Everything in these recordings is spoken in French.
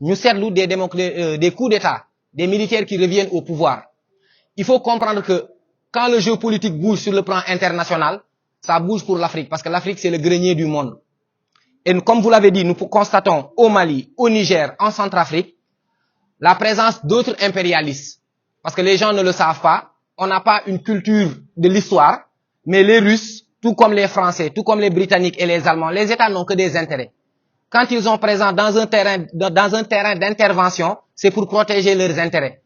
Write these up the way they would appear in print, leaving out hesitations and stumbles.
nous servons des coups d'État, des militaires qui reviennent au pouvoir. Il faut comprendre que quand le géopolitique bouge sur le plan international, ça bouge pour l'Afrique, parce que l'Afrique, c'est le grenier du monde. Et comme vous l'avez dit, nous constatons au Mali, au Niger, en Centrafrique, la présence d'autres impérialistes. Parce que les gens ne le savent pas, on n'a pas une culture de l'histoire, mais les Russes, tout comme les Français, tout comme les Britanniques et les Allemands, les États n'ont que des intérêts. Quand ils sont présents dans un terrain d'intervention, c'est pour protéger leurs intérêts.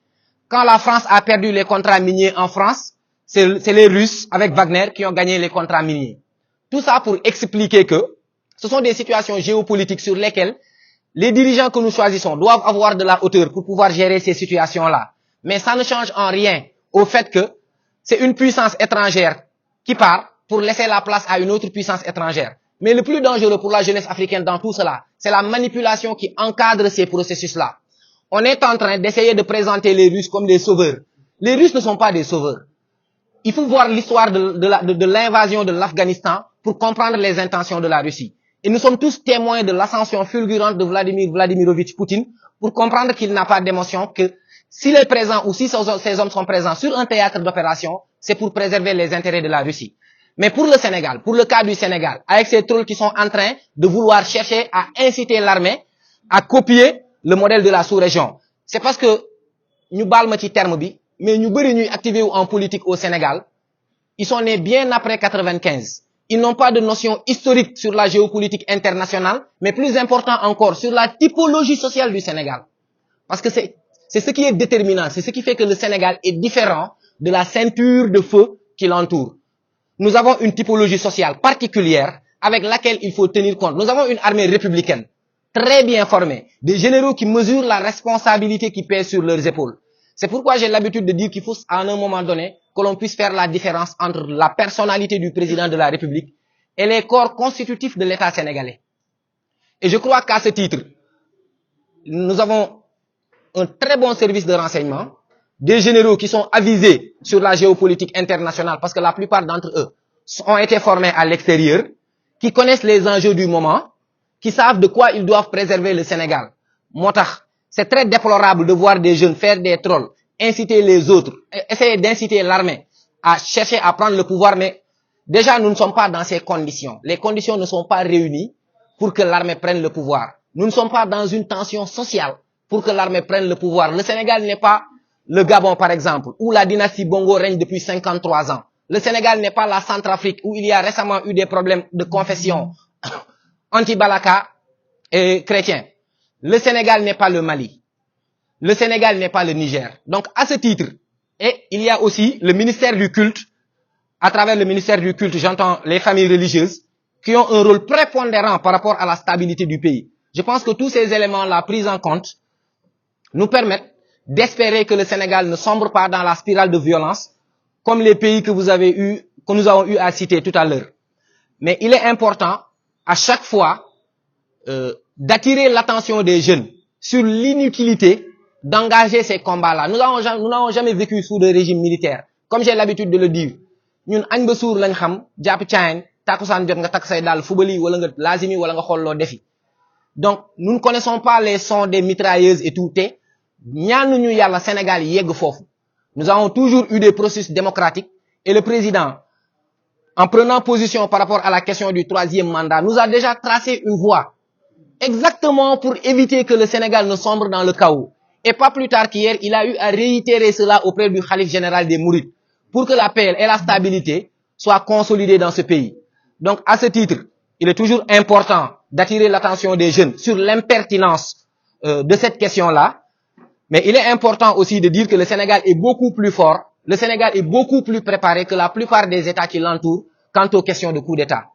Quand la France a perdu les contrats miniers en France, c'est les Russes, avec Wagner, qui ont gagné les contrats miniers. Tout ça pour expliquer que ce sont des situations géopolitiques sur lesquelles les dirigeants que nous choisissons doivent avoir de la hauteur pour pouvoir gérer ces situations-là. Mais ça ne change en rien au fait que c'est une puissance étrangère qui part pour laisser la place à une autre puissance étrangère. Mais le plus dangereux pour la jeunesse africaine dans tout cela, c'est la manipulation qui encadre ces processus-là. On est en train d'essayer de présenter les Russes comme des sauveurs. Les Russes ne sont pas des sauveurs. Il faut voir l'histoire de l'invasion de l'Afghanistan pour comprendre les intentions de la Russie. Et nous sommes tous témoins de l'ascension fulgurante de Vladimir Vladimirovitch Poutine pour comprendre qu'il n'a pas d'émotion, que s'il est présent ou si ces hommes sont présents sur un théâtre d'opération, c'est pour préserver les intérêts de la Russie. Mais pour le Sénégal, pour le cas du Sénégal, avec ces trolls qui sont en train de vouloir chercher à inciter l'armée à copier le modèle de la sous-région. C'est parce que nous balme ci terme bi, mais nous sommes activés en politique au Sénégal. Ils sont nés bien après 95. Ils n'ont pas de notion historique sur la géopolitique internationale, mais plus important encore, sur la typologie sociale du Sénégal. Parce que c'est ce qui est déterminant, c'est ce qui fait que le Sénégal est différent de la ceinture de feu qui l'entoure. Nous avons une typologie sociale particulière avec laquelle il faut tenir compte. Nous avons une armée républicaine, très bien formée, des généraux qui mesurent la responsabilité qui pèse sur leurs épaules. C'est pourquoi j'ai l'habitude de dire qu'il faut, à un moment donné, que l'on puisse faire la différence entre la personnalité du président de la République et les corps constitutifs de l'État sénégalais. Et je crois qu'à ce titre, nous avons un très bon service de renseignement, des généraux qui sont avisés sur la géopolitique internationale, parce que la plupart d'entre eux ont été formés à l'extérieur, qui connaissent les enjeux du moment, qui savent de quoi ils doivent préserver le Sénégal. C'est très déplorable de voir des jeunes faire des trolls, inciter les autres, essayer d'inciter l'armée à chercher à prendre le pouvoir, mais déjà nous ne sommes pas dans ces conditions. Les conditions ne sont pas réunies pour que l'armée prenne le pouvoir. Nous ne sommes pas dans une tension sociale pour que l'armée prenne le pouvoir. Le Sénégal n'est pas le Gabon, par exemple, où la dynastie Bongo règne depuis 53 ans. Le Sénégal n'est pas la Centrafrique, où il y a récemment eu des problèmes de confession anti-Balaka et chrétiens. Le Sénégal n'est pas le Mali. Le Sénégal n'est pas le Niger. Donc, à ce titre, et il y a aussi le ministère du culte. À travers le ministère du culte, j'entends les familles religieuses qui ont un rôle prépondérant par rapport à la stabilité du pays. Je pense que tous ces éléments-là pris en compte nous permettent d'espérer que le Sénégal ne sombre pas dans la spirale de violence comme les pays que nous avons eu à citer tout à l'heure. Mais il est important, à chaque fois, d'attirer l'attention des jeunes sur l'inutilité d'engager ces combats-là. Nous n'avons jamais vécu sous de régime militaire. Comme j'ai l'habitude de le dire, ñun añ ba suur lañ xam japp caayen takusaan jot nga tak say dal fubali wala nga lazimi wala nga xolloo defi. Donc nous ne connaissons pas les sons des mitrailleuses et tout te ñaanuñu yàlla Sénégal yegg foofu. Nous avons toujours eu des processus démocratiques et le président, en prenant position par rapport à la question du troisième mandat, nous a déjà tracé une voie exactement pour éviter que le Sénégal ne sombre dans le chaos. Et pas plus tard qu'hier, il a eu à réitérer cela auprès du Khalife général des Mourides pour que la paix et la stabilité soient consolidées dans ce pays. Donc, à ce titre, il est toujours important d'attirer l'attention des jeunes sur l'impertinence de cette question-là. Mais il est important aussi de dire que le Sénégal est beaucoup plus fort, le Sénégal est beaucoup plus préparé que la plupart des États qui l'entourent quant aux questions de coup d'État.